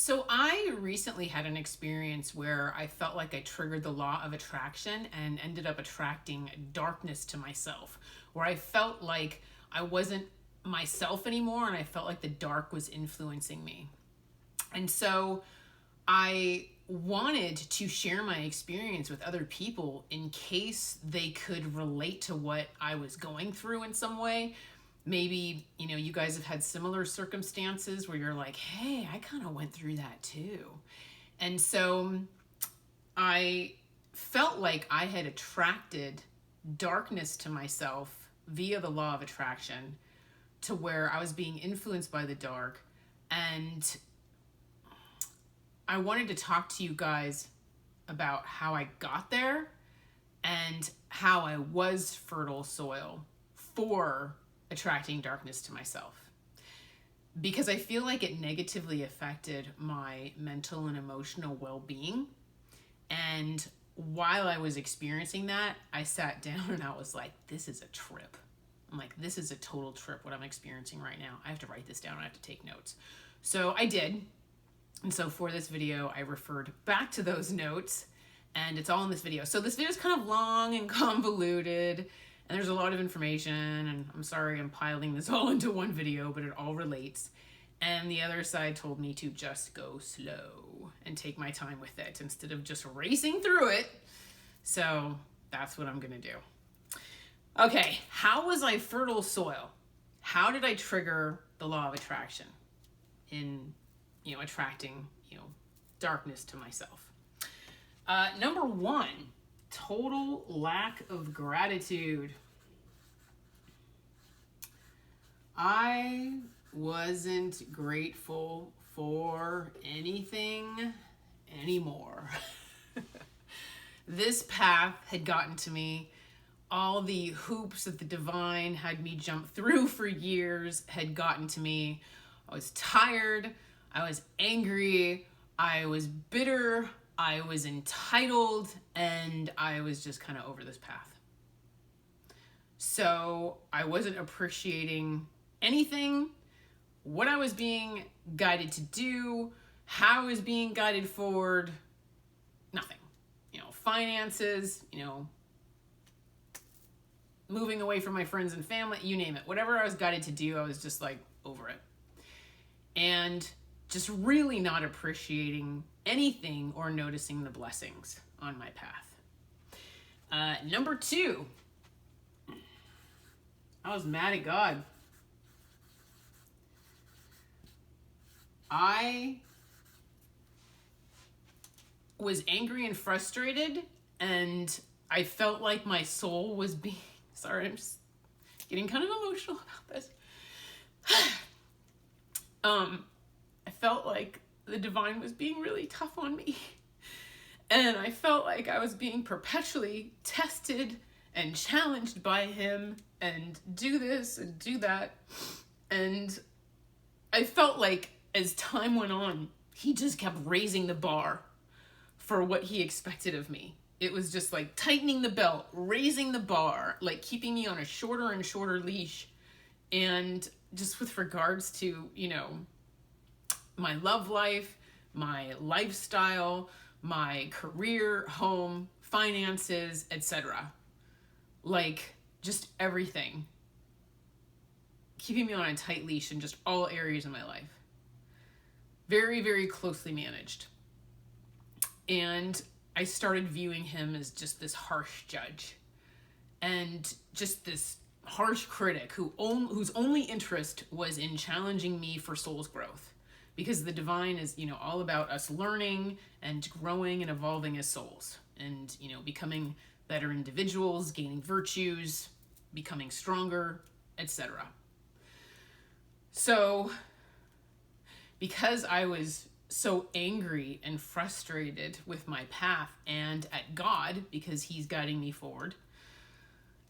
So I recently had an experience where I felt like I triggered the law of attraction and ended up attracting darkness to myself, where I felt like I wasn't myself anymore and I felt like the dark was influencing me. And so I wanted to share my experience with other people in case they could relate to what I was going through in some way. Maybe, you guys have had similar circumstances where you're like, hey, I kind of went through that too. And so I felt like I had attracted darkness to myself via the law of attraction, to where I was being influenced by the dark. And I wanted to talk to you guys about how I got there and how I was fertile soil for attracting darkness to myself, because I feel like it negatively affected my mental and emotional well-being. And while I was experiencing that, I sat down and I was like, this is a trip. I'm like, this is a total trip what I'm experiencing right now. I have to write this down. I have to take notes. So I did. And so for this video, I referred back to those notes, and it's all in this video. So this video is kind of long and convoluted, and there's a lot of information, and I'm sorry I'm piling this all into one video, but it all relates. And the other side told me to just go slow and take my time with it instead of just racing through it. So that's what I'm gonna do. Okay, how was I fertile soil? How did I trigger the law of attraction in, attracting, darkness to myself? Number one, total lack of gratitude. I wasn't grateful for anything anymore. This path had gotten to me. All the hoops that the divine had me jump through for years had gotten to me. I was tired. I was angry. I was bitter. I was entitled, and I was just kind of over this path. So I wasn't appreciating anything, what I was being guided to do, how I was being guided forward, nothing. Finances, moving away from my friends and family, you name it. Whatever I was guided to do, I was just like over it. And just really not appreciating anything or noticing the blessings on my path. Number two, I was mad at God. I was angry and frustrated, and I felt like my soul was being, sorry, I'm just getting kind of emotional about this. I felt like the divine was being really tough on me. And I felt like I was being perpetually tested and challenged by him, and do this and do that. And I felt like as time went on, he just kept raising the bar for what he expected of me. It was just like tightening the belt, raising the bar, like keeping me on a shorter and shorter leash. And just with regards to, my love life, my lifestyle, my career, home, finances, etc. Like just everything. Keeping me on a tight leash in just all areas of my life. Very, very closely managed. And I started viewing him as just this harsh judge and just this harsh critic whose only interest was in challenging me for soul's growth, because the divine is, all about us learning and growing and evolving as souls and, becoming better individuals, gaining virtues, becoming stronger, etc. So because I was so angry and frustrated with my path and at God, because he's guiding me forward,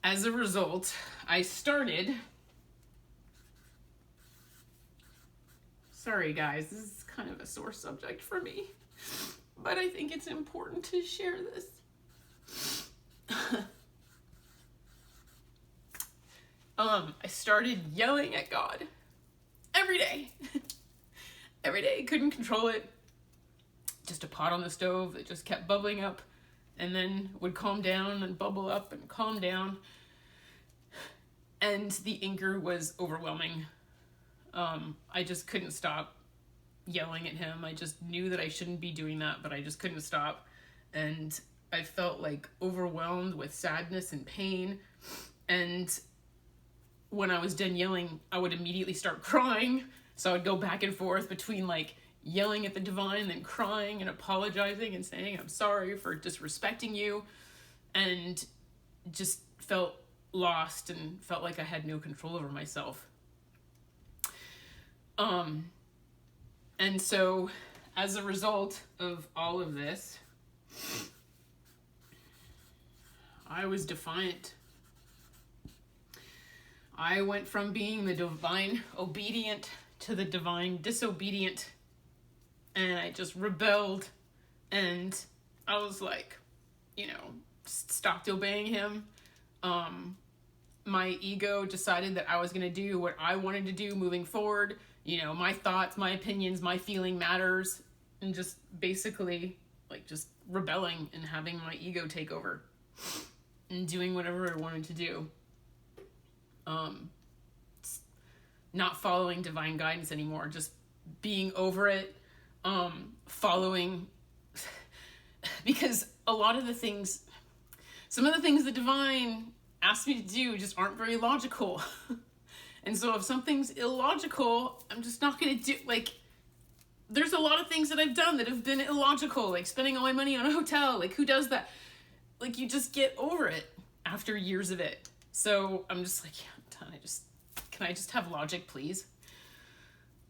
as a result, I started... Sorry guys, this is kind of a sore subject for me, but I think it's important to share this. I started yelling at God every day. Every day, couldn't control it. just a pot on the stove that just kept bubbling up and then would calm down and bubble up and calm down. And the anger was overwhelming. I just couldn't stop yelling at him. I just knew that I shouldn't be doing that, but I just couldn't stop. And I felt like overwhelmed with sadness and pain. And when I was done yelling, I would immediately start crying. So I would go back and forth between like yelling at the divine and then crying and apologizing and saying, I'm sorry for disrespecting you. And just felt lost and felt like I had no control over myself. And so as a result of all of this, I was defiant. I went from being the divine obedient to the divine disobedient, and I just rebelled, and I was like, stopped obeying him. My ego decided that I was going to do what I wanted to do moving forward. My thoughts, my opinions, my feeling matters, and just basically like just rebelling and having my ego take over and doing whatever I wanted to do. Not following divine guidance anymore, just being over it, following, because some of the things the divine asked me to do just aren't very logical. And so if something's illogical, I'm just not going to do, like, there's a lot of things that I've done that have been illogical, like spending all my money on a hotel. Like, who does that? Like, you just get over it after years of it. So I'm just like, yeah, I'm done. Can I just have logic, please?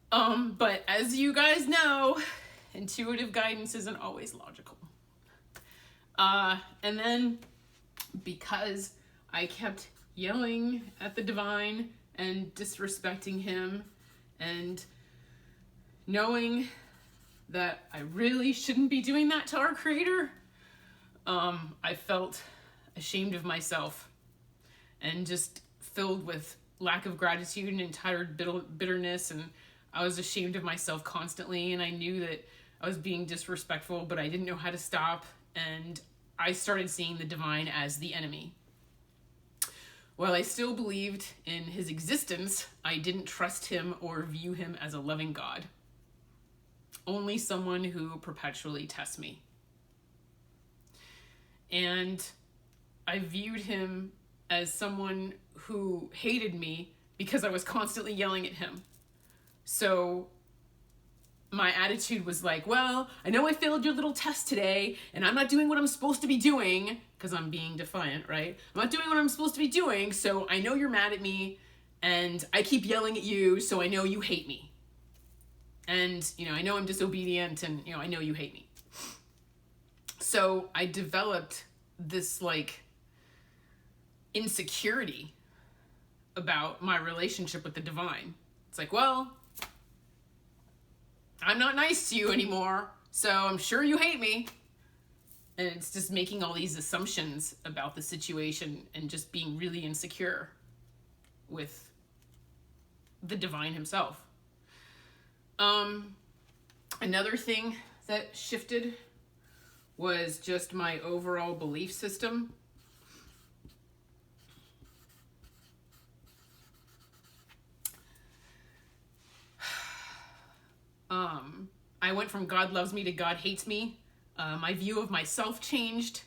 But as you guys know, intuitive guidance isn't always logical. And then because I kept yelling at the divine and disrespecting him and knowing that I really shouldn't be doing that to our creator, I felt ashamed of myself and just filled with lack of gratitude and entitled bitterness, and I was ashamed of myself constantly, and I knew that I was being disrespectful, but I didn't know how to stop, and I started seeing the divine as the enemy. While I still believed in his existence, I didn't trust him or view him as a loving God. Only someone who perpetually tests me. And I viewed him as someone who hated me because I was constantly yelling at him. So my attitude was like, well, I know I failed your little test today, and I'm not doing what I'm supposed to be doing, because I'm being defiant, right? I'm not doing what I'm supposed to be doing, so I know you're mad at me, and I keep yelling at you, so I know you hate me. And, I know I'm disobedient, and, I know you hate me. So I developed this, insecurity about my relationship with the divine. It's like, well, I'm not nice to you anymore, so I'm sure you hate me. And it's just making all these assumptions about the situation and just being really insecure with the divine himself. Another thing that shifted was just my overall belief system. I went from God loves me to God hates me. My view of myself changed.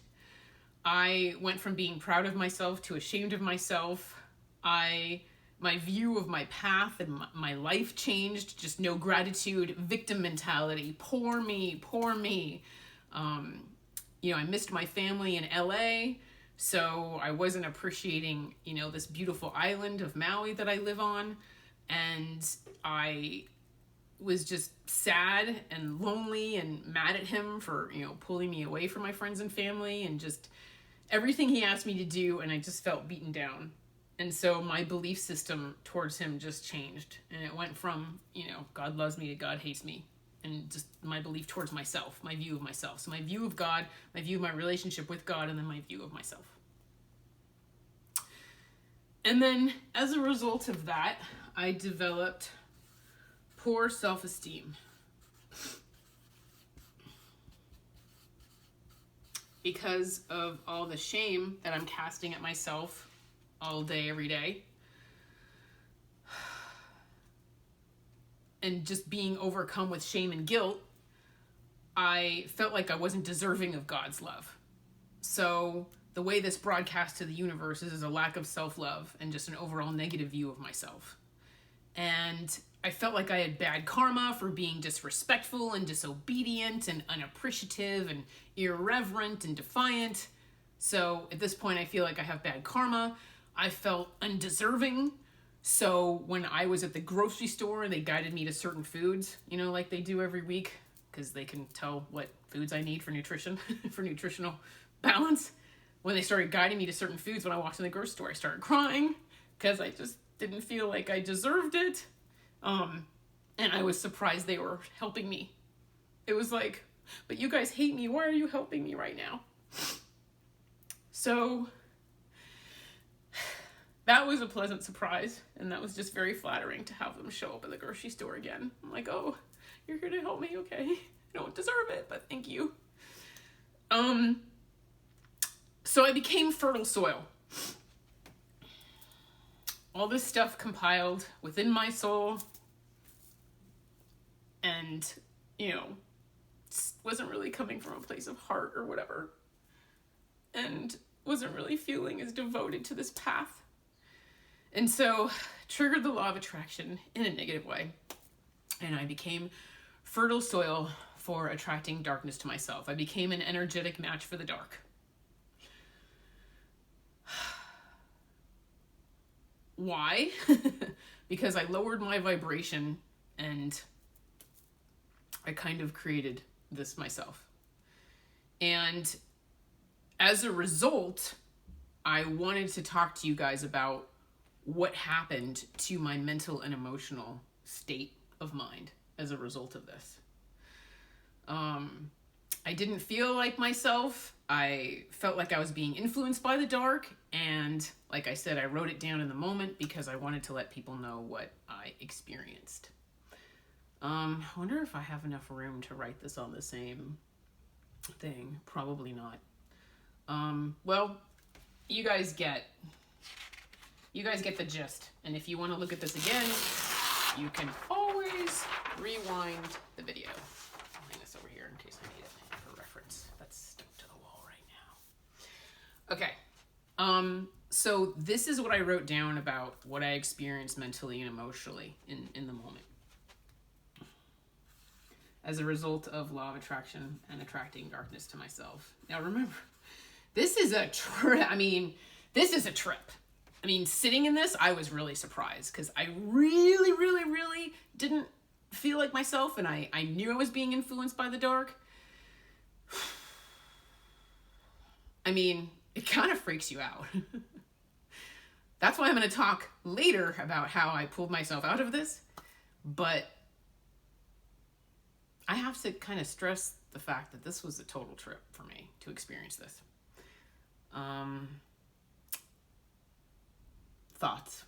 I went from being proud of myself to ashamed of myself. My view of my path and my life changed. Just no gratitude, victim mentality, poor me, poor me. I missed my family in LA, so I wasn't appreciating, this beautiful island of Maui that I live on. And I was just sad and lonely and mad at him for, pulling me away from my friends and family and just everything he asked me to do, and I just felt beaten down. And so my belief system towards him just changed, and it went from, God loves me to God hates me, and just my belief towards myself, my view of myself. So my view of God, my view of my relationship with God, and then my view of myself. And then as a result of that, I developed poor self-esteem. because of all the shame that I'm casting at myself all day, every day. And just being overcome with shame and guilt, I felt like I wasn't deserving of God's love. So the way this broadcasts to the universe is a lack of self-love and just an overall negative view of myself. And I felt like I had bad karma for being disrespectful and disobedient and unappreciative and irreverent and defiant. So at this point, I feel like I have bad karma. I felt undeserving. So when I was at the grocery store, they guided me to certain foods, like they do every week, because they can tell what foods I need for nutrition, for nutritional balance. When they started guiding me to certain foods when I walked in the grocery store, I started crying because I just didn't feel like I deserved it. And I was surprised they were helping me. It was like, but you guys hate me. Why are you helping me right now? So that was a pleasant surprise. And that was just very flattering to have them show up at the grocery store again. I'm like, oh, you're here to help me. Okay. I don't deserve it, but thank you. So I became fertile soil. All this stuff compiled within my soul and, wasn't really coming from a place of heart or whatever, and wasn't really feeling as devoted to this path. And so triggered the law of attraction in a negative way. And I became fertile soil for attracting darkness to myself. I became an energetic match for the dark. Why? Because I lowered my vibration and I kind of created this myself. And as a result, I wanted to talk to you guys about what happened to my mental and emotional state of mind as a result of this. I didn't feel like myself. I felt like I was being influenced by the dark. And like I said, I wrote it down in the moment because I wanted to let people know what I experienced. I wonder if I have enough room to write this on the same thing. Probably not. Well, you guys get the gist. And if you want to look at this again, you can always rewind the video. I'll hang this over here in case I need it for reference. That's stuck to the wall right now. Okay. So this is what I wrote down about what I experienced mentally and emotionally in the moment as a result of law of attraction and attracting darkness to myself. Now remember, this is a trip. This is a trip. Sitting in this, I was really surprised because I really, really, really didn't feel like myself, and I knew I was being influenced by the dark. It kind of freaks you out. That's why I'm going to talk later about how I pulled myself out of this, but I have to kind of stress the fact that this was a total trip for me to experience this. Thoughts.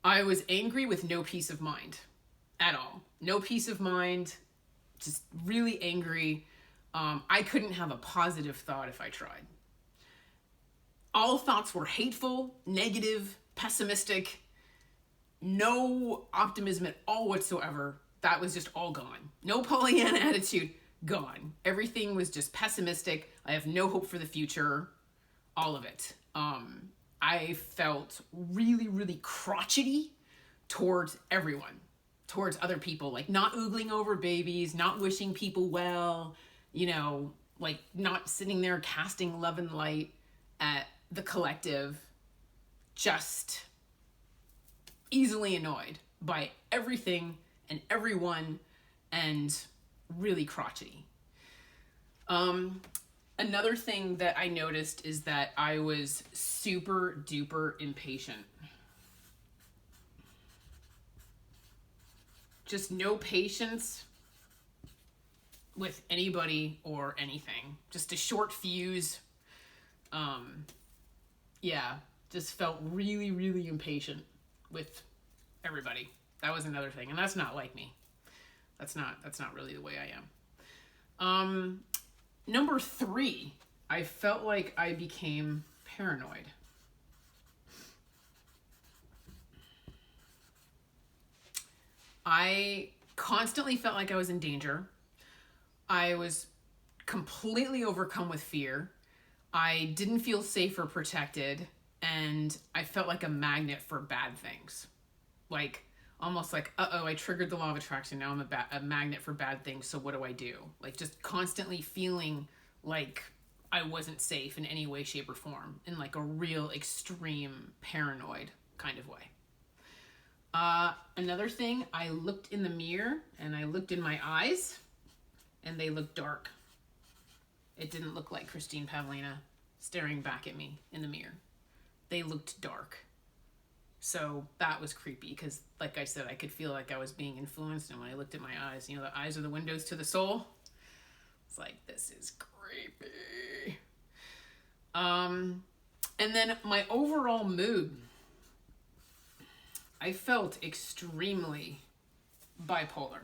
I was angry with no peace of mind at all. No peace of mind, just really angry. I couldn't have a positive thought if I tried. All thoughts were hateful, negative, pessimistic, no optimism at all whatsoever. That was just all gone. No Pollyanna attitude, gone. Everything was just pessimistic. I have no hope for the future. All of it. I felt really, really crotchety towards everyone, towards other people, like not oogling over babies, not wishing people well, like not sitting there casting love and light at the collective, just easily annoyed by everything and everyone and really crotchety. Another thing that I noticed is that I was super duper impatient. Just no patience with anybody or anything. Just a short fuse. Just felt really, really impatient with everybody. That was another thing. And that's not like me. That's not really the way I am. Number 3, I felt like I became paranoid. I constantly felt like I was in danger. I was completely overcome with fear. I didn't feel safe or protected, and I felt like a magnet for bad things. Like, almost like, uh-oh, I triggered the law of attraction. Now I'm a magnet for bad things, so what do I do? Like, just constantly feeling like I wasn't safe in any way, shape, or form, in like a real extreme paranoid kind of way. Another thing, I looked in the mirror and I looked in my eyes and they looked dark. It didn't look like Christine Pavlina staring back at me in the mirror. They looked dark. So that was creepy because, like I said, I could feel like I was being influenced. And when I looked at my eyes, you know, the eyes are the windows to the soul. It's like, this is creepy. And then my overall mood, I felt extremely bipolar.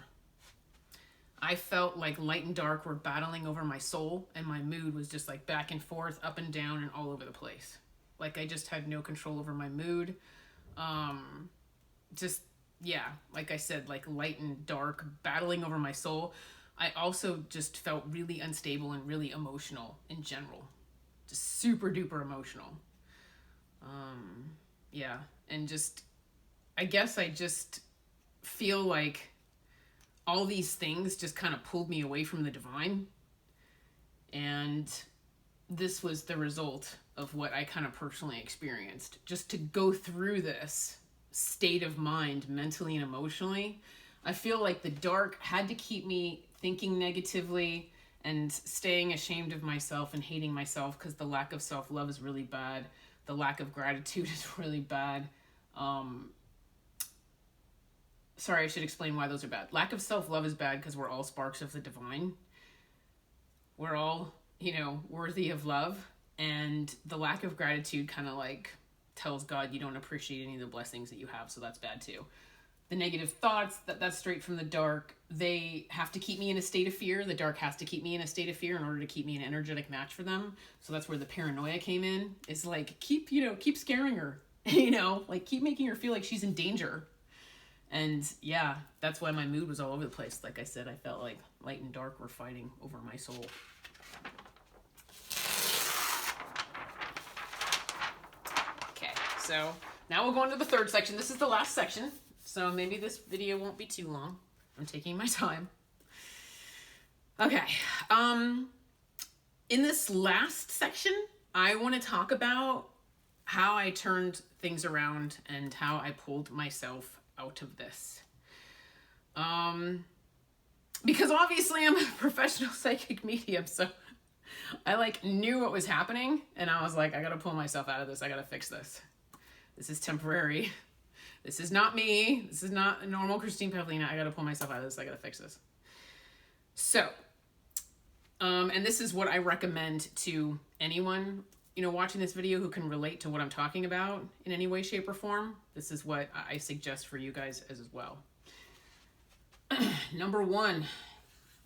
I felt like light and dark were battling over my soul, and my mood was just like back and forth, up and down, and all over the place. Like I just had no control over my mood. Like I said, like light and dark battling over my soul. I also just felt really unstable and really emotional in general. Just super duper emotional. And just, I guess I just feel like all these things just kind of pulled me away from the divine. And this was the result of what I kind of personally experienced. Just to go through this state of mind, mentally and emotionally, I feel like the dark had to keep me thinking negatively and staying ashamed of myself and hating myself, because the lack of self-love is really bad. The lack of gratitude is really bad. Sorry, I should explain why those are bad. Lack of self-love is bad because we're all sparks of the divine. We're all, worthy of love. And the lack of gratitude kind of like tells God you don't appreciate any of the blessings that you have, so that's bad too. The negative thoughts, that's straight from the dark. They have to keep me in a state of fear. The dark has to keep me in a state of fear in order to keep me an energetic match for them. So that's where the paranoia came in. It's like, keep scaring her, like keep making her feel like she's in danger. And yeah, that's why my mood was all over the place. Like I said, I felt like light and dark were fighting over my soul. Okay, so now we'll go into the third section. This is the last section, so maybe this video won't be too long. I'm taking my time. Okay, in this last section, I want to talk about how I turned things around and how I pulled myself out of this. Because obviously I'm a professional psychic medium, so I knew what was happening, and I was like, I gotta pull myself out of this. I gotta fix this. This is temporary. This is not me. This is not a normal Christine Pavlina. I gotta pull myself out of this. I gotta fix this. So, and this is what I recommend to anyone, watching this video who can relate to what I'm talking about in any way, shape, or form. This is what I suggest for you guys as well. Number 1,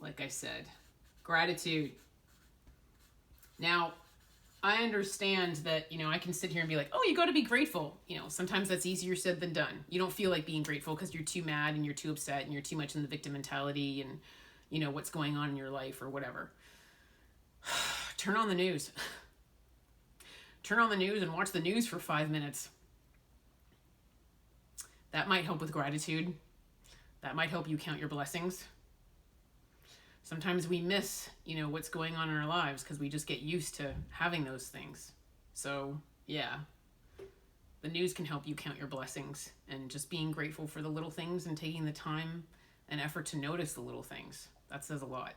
like I said, gratitude. Now, I understand that, I can sit here and be like, oh, you got to be grateful. Sometimes that's easier said than done. You don't feel like being grateful because you're too mad and you're too upset and you're too much in the victim mentality and, what's going on in your life or whatever. Turn on the news. Turn on the news and watch the news for 5 minutes. That might help with gratitude. That might help you count your blessings. Sometimes we miss, what's going on in our lives because we just get used to having those things. So, yeah, the news can help you count your blessings and just being grateful for the little things and taking the time and effort to notice the little things. That says a lot.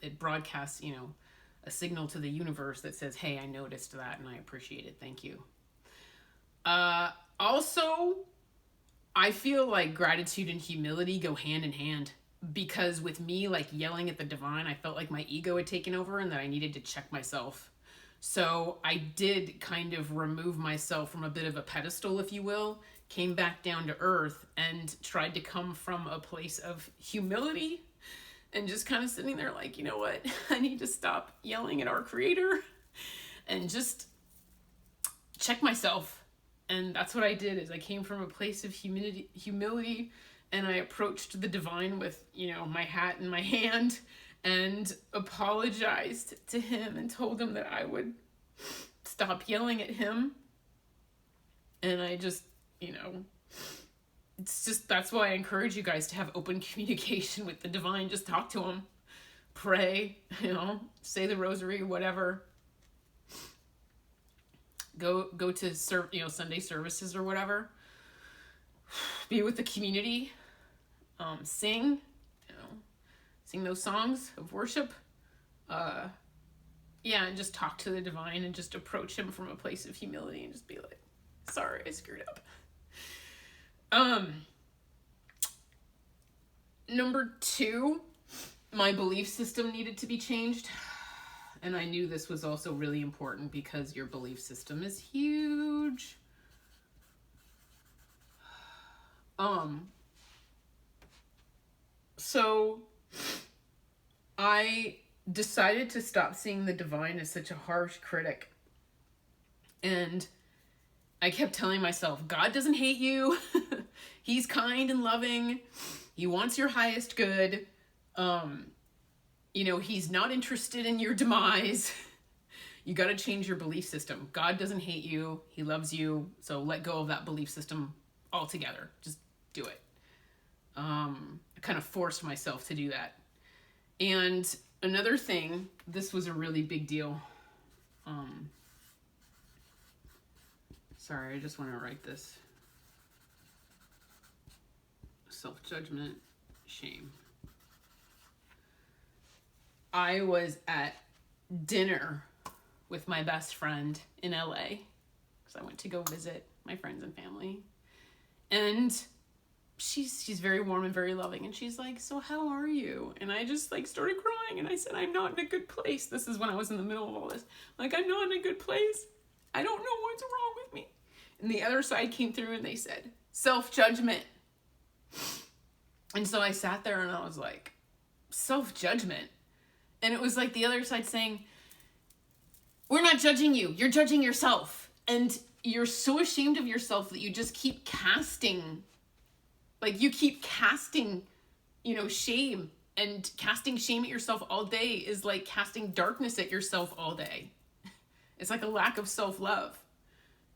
It broadcasts, a signal to the universe that says, hey, I noticed that and I appreciate it. Thank you. Also, I feel like gratitude and humility go hand in hand, because with me yelling at the divine, I felt like my ego had taken over and that I needed to check myself. So I did kind of remove myself from a bit of a pedestal, if you will, came back down to earth and tried to come from a place of humility and just kind of sitting there like, you know what? I need to stop yelling at our creator and just check myself. And that's what I did, is I came from a place of humility, and I approached the divine with, my hat in my hand, and apologized to him and told him that I would stop yelling at him. And I just, it's just, that's why I encourage you guys to have open communication with the divine. Just talk to him, pray, say the rosary, whatever. Go to Sunday services or whatever. Be with the community. Sing, sing those songs of worship. And just talk to the divine and just approach him from a place of humility and just be like, sorry, I screwed up. Number 2, my belief system needed to be changed. And I knew this was also really important because your belief system is huge. So I decided to stop seeing the divine as such a harsh critic. And I kept telling myself, God doesn't hate you. He's kind and loving. He wants your highest good. He's not interested in your demise. You got to change your belief system. God doesn't hate you. He loves you. So let go of that belief system altogether. Just do it. I kind of forced myself to do that. And another thing, this was a really big deal. Sorry, I just want to write this. Self-judgment, shame. I was at dinner with my best friend in LA because I went to go visit my friends and family. And she's very warm and very loving. And she's like, so how are you? And I just started crying. And I said, I'm not in a good place. This is when I was in the middle of all this. I'm not in a good place. I don't know what's wrong with me. And the other side came through and they said, self-judgment. And so I sat there and I was like, self-judgment. And it was like the other side saying, we're not judging you. You're judging yourself. And you're so ashamed of yourself that you just keep casting, shame. And casting shame at yourself all day is like casting darkness at yourself all day. It's like a lack of self-love.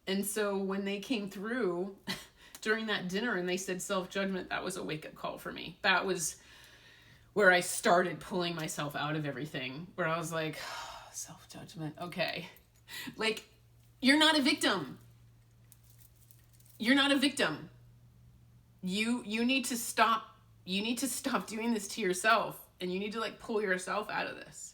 And so when they came through during that dinner and they said self-judgment, that was a wake-up call for me. That was where I started pulling myself out of everything, where I was like, oh, self-judgment, okay. You're not a victim. You're not a victim. You need to stop. You need to stop doing this to yourself, and you need to pull yourself out of this.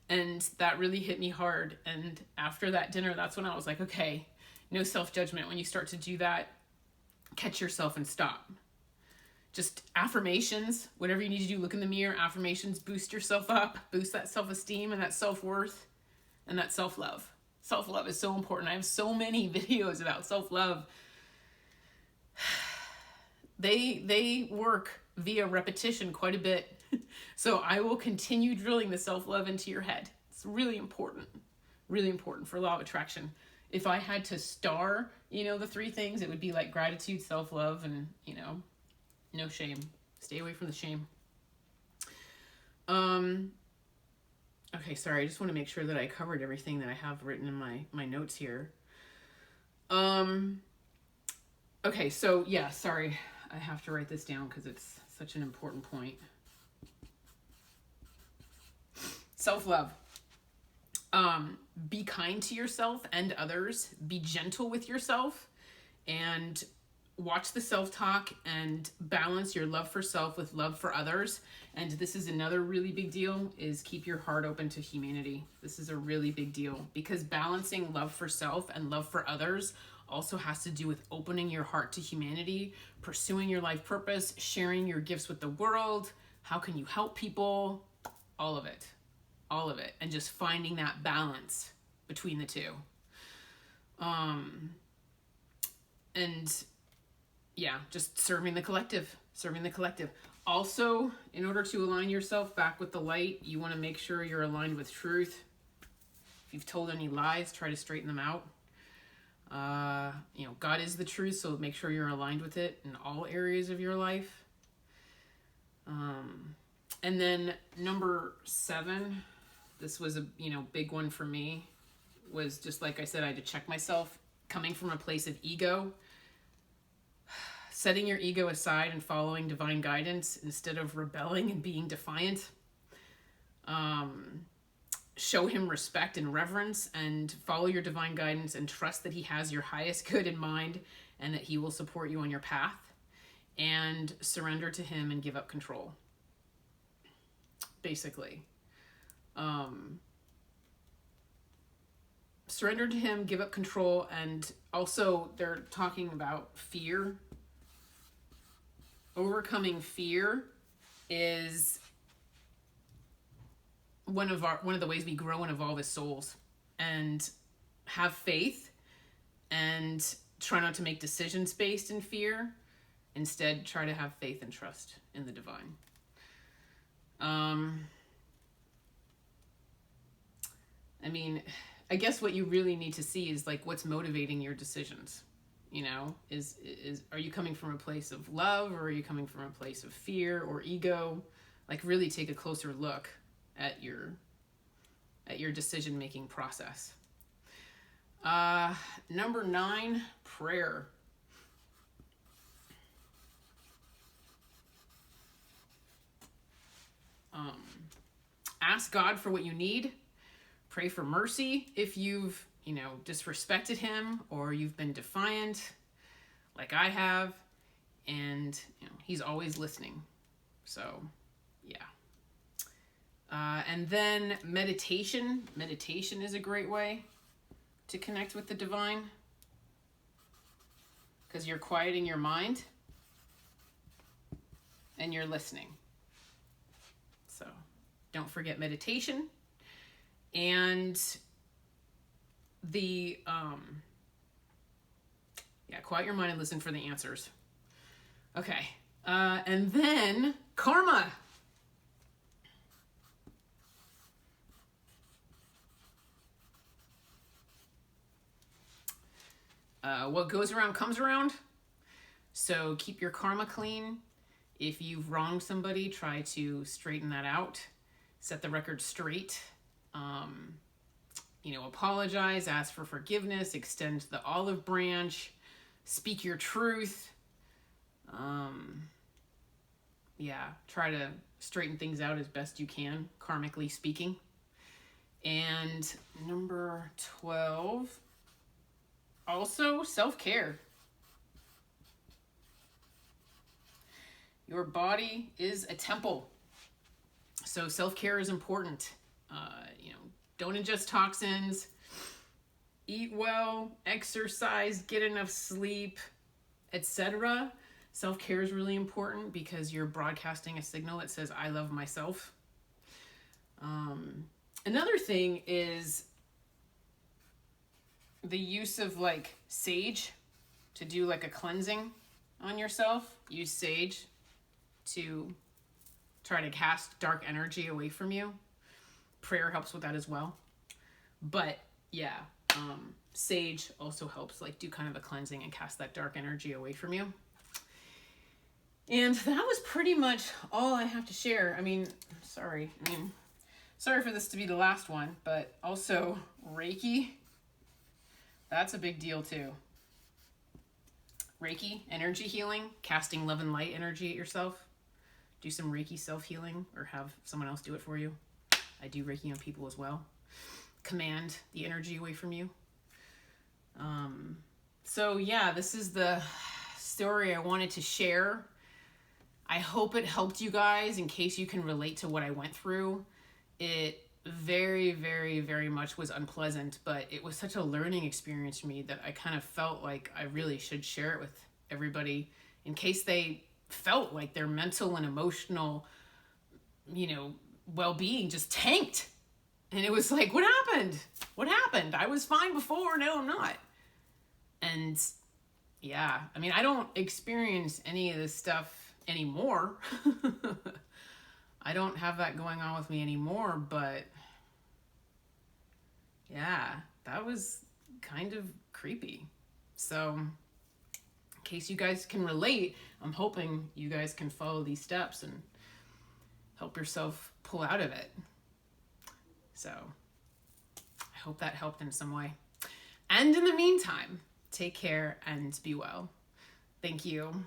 And that really hit me hard. And after that dinner, that's when I was like, okay, no self-judgment. When you start to do that, catch yourself and stop. Just affirmations, whatever you need to do, look in the mirror, affirmations, boost yourself up, boost that self-esteem and that self-worth and that self-love. Self-love is so important. I have so many videos about self-love. They work via repetition quite a bit. So I will continue drilling the self-love into your head. It's really important for law of attraction. If I had to star, the 3 things, it would be gratitude, self-love, and, no shame. Stay away from the shame. Okay, sorry. I just want to make sure that I covered everything that I have written in my notes here. Okay, so yeah, sorry. I have to write this down because it's such an important point. Self-love. Be kind to yourself and others. Be gentle with yourself. And watch the self-talk and balance your love for self with love for others. And this is another really big deal, is keep your heart open to humanity. This is a really big deal because balancing love for self and love for others also has to do with opening your heart to humanity, pursuing your life purpose, sharing your gifts with the world. How can you help people? All of it. And just finding that balance between the two. And yeah, just serving the collective. Also, in order to align yourself back with the light, you want to make sure you're aligned with truth. If you've told any lies, try to straighten them out. God is the truth, so make sure you're aligned with it in all areas of your life. And then number 7, this was a big one for me, was just like I said, I had to check myself, coming from a place of ego. Setting your ego aside and following divine guidance instead of rebelling and being defiant. Show him respect and reverence, and follow your divine guidance and trust that he has your highest good in mind and that he will support you on your path. And surrender to him and give up control. Basically. Surrender to him, give up control, and also they're talking about fear. Overcoming fear is one of the ways we grow and evolve as souls. And have faith and try not to make decisions based in fear. Instead, try to have faith and trust in the divine. I guess what you really need to see is like what's motivating your decisions. Is are you coming from a place of love, or are you coming from a place of fear or ego? Like, really take a closer look at your decision-making process. Number 9, prayer. Ask God for what you need. Pray for mercy if you've disrespected him or you've been defiant like I have, and he's always listening. So yeah. And then meditation is a great way to connect with the divine, because you're quieting your mind and you're listening. So don't forget meditation. And quiet your mind and listen for the answers. Okay. And then karma. What goes around comes around. So keep your karma clean. If you've wronged somebody, try to straighten that out. Set the record straight. Apologize, ask for forgiveness, extend the olive branch, speak your truth. Try to straighten things out as best you can, karmically speaking. And number 12, also self-care. Your body is a temple, so self-care is important. Don't ingest toxins, eat well, exercise, get enough sleep, etc. Self-care is really important because you're broadcasting a signal that says, I love myself. Another thing is the use of sage to do a cleansing on yourself. Use sage to try to cast dark energy away from you. Prayer helps with that as well. But sage also helps do kind of a cleansing and cast that dark energy away from you. And that was pretty much all I have to share. Sorry for this to be the last one, but also Reiki, that's a big deal too. Reiki, energy healing, casting love and light energy at yourself. Do some Reiki self-healing or have someone else do it for you. I do Reiki on people as well. Command the energy away from you. This is the story I wanted to share. I hope it helped you guys in case you can relate to what I went through. It very, very, very much was unpleasant, but it was such a learning experience for me that I kind of felt like I really should share it with everybody in case they felt like their mental and emotional, well-being just tanked. And it was like, what happened? What happened? I was fine before, now I'm not. And I don't experience any of this stuff anymore. I don't have that going on with me anymore, but yeah, that was kind of creepy. So in case you guys can relate, I'm hoping you guys can follow these steps and help yourself pull out of it. So I hope that helped in some way. And in the meantime, take care and be well. Thank you.